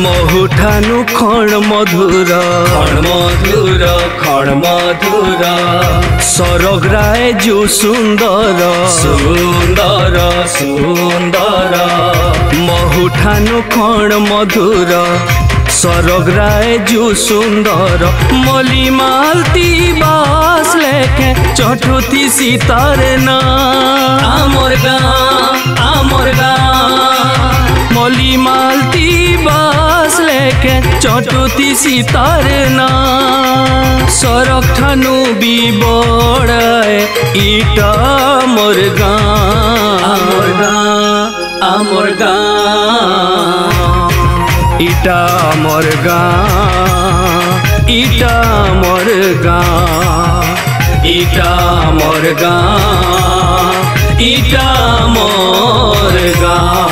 মহুঠানু ক্ষণ মধুর ক্ষণ মধুর সরগ্রায় যু সুন্দর সুন্দর সুন্দর মহুঠানু ক্ষণ মধুর সরগ্রায় যু সুন্দর মলি মালতি বাস লেখে চটুতি সীতার না আমর গাঁ মলি মালতি বাস লেখে চটুতি সীতার না সরগ ঠানু বিবড়ায় ইটা মোর গাঁ ইটা মোর গাঁ ইটা মোর গাঁ ইটা মোর গাঁ ইটা মোর গাঁ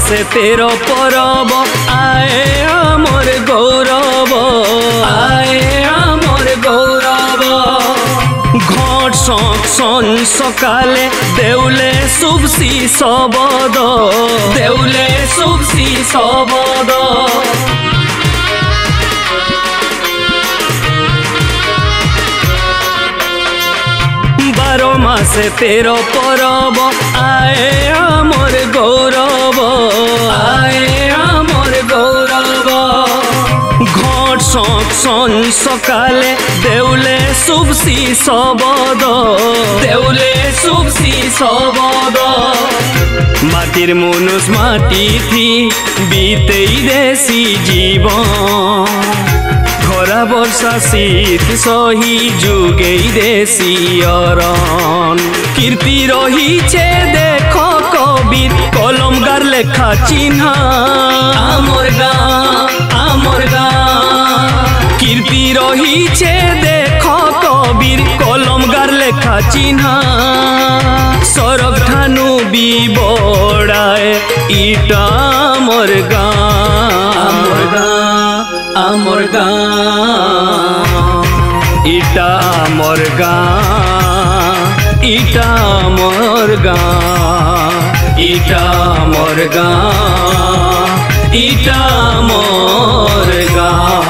से तेरो परब आए आमर गौरव आए आमर गौरव घट सं सकाले देउले शुभसी सबद देउले शुभसी सबद बारो मासे तेरो परब आए आमर गौरव आए आमर गौरव घट सं सकाले देउले शुभसी सबद देउले शुभसी सबद माटिर मनुष माटी थी बीतेई देसी जीवन खरा वर्षा शीत सही जुगेई देसी अरन कीर्ति रहीछे देखो कबिर कलमगार लेखा चिन्ह आमर गाँ कीर्ति रहीछे देखो कबिर कलमगार लेखा चिन्ह सरग ठानु बिबड़ाए इटा मोर आमर गाँ इटा मोर गाँ इटा मोर गाँ इटा मोर गाँ इटा मोर गाँ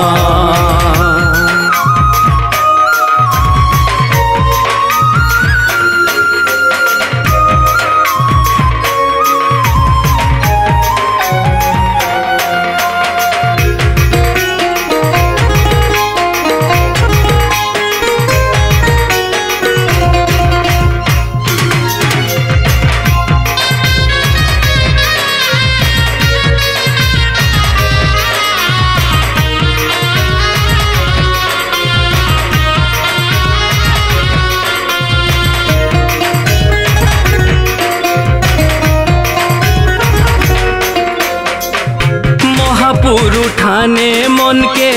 उठाने मन के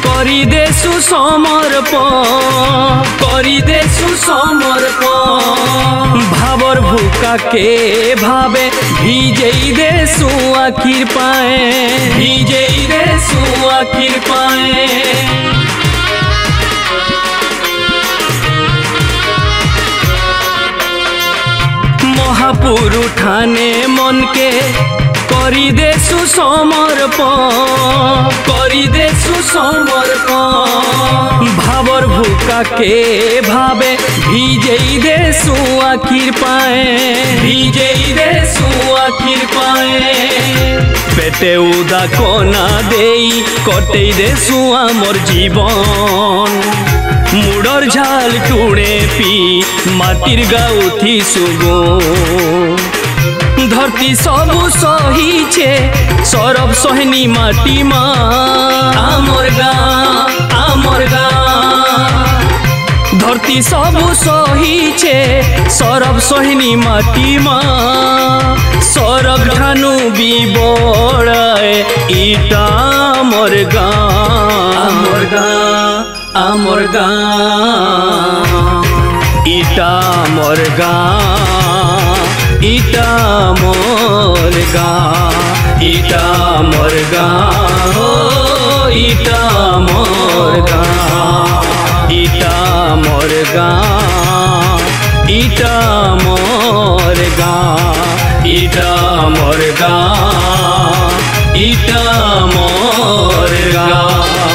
करी देसु समर्पण भावर भूका के भावे भिजेई देसु आखिर पाए महापुर उठाने मन के करी देसु समर्पण भावर भूका के भावे भिजेई देसु आखिर पाए पेटे उदा कोना देई कटेई देसु आमर जीवन मुडर झाल टुड़े पी माटिर गाउथी सुगो धरती सब सही छे सरब सोहनी माटी माँ आमोर गाँव धरती सब सही छे सरब सोहनी माटी माँ सरग ठानु भी बड़े इटा मोर गाँव आमोर गाँव इटा मोर गाँव इटा मोर गाँव इटा मोर गाँव इटा मोर गाँव इटा मोर गाँव इटा मोर गाँव इटा मोर गाँव इटा मोर गाँव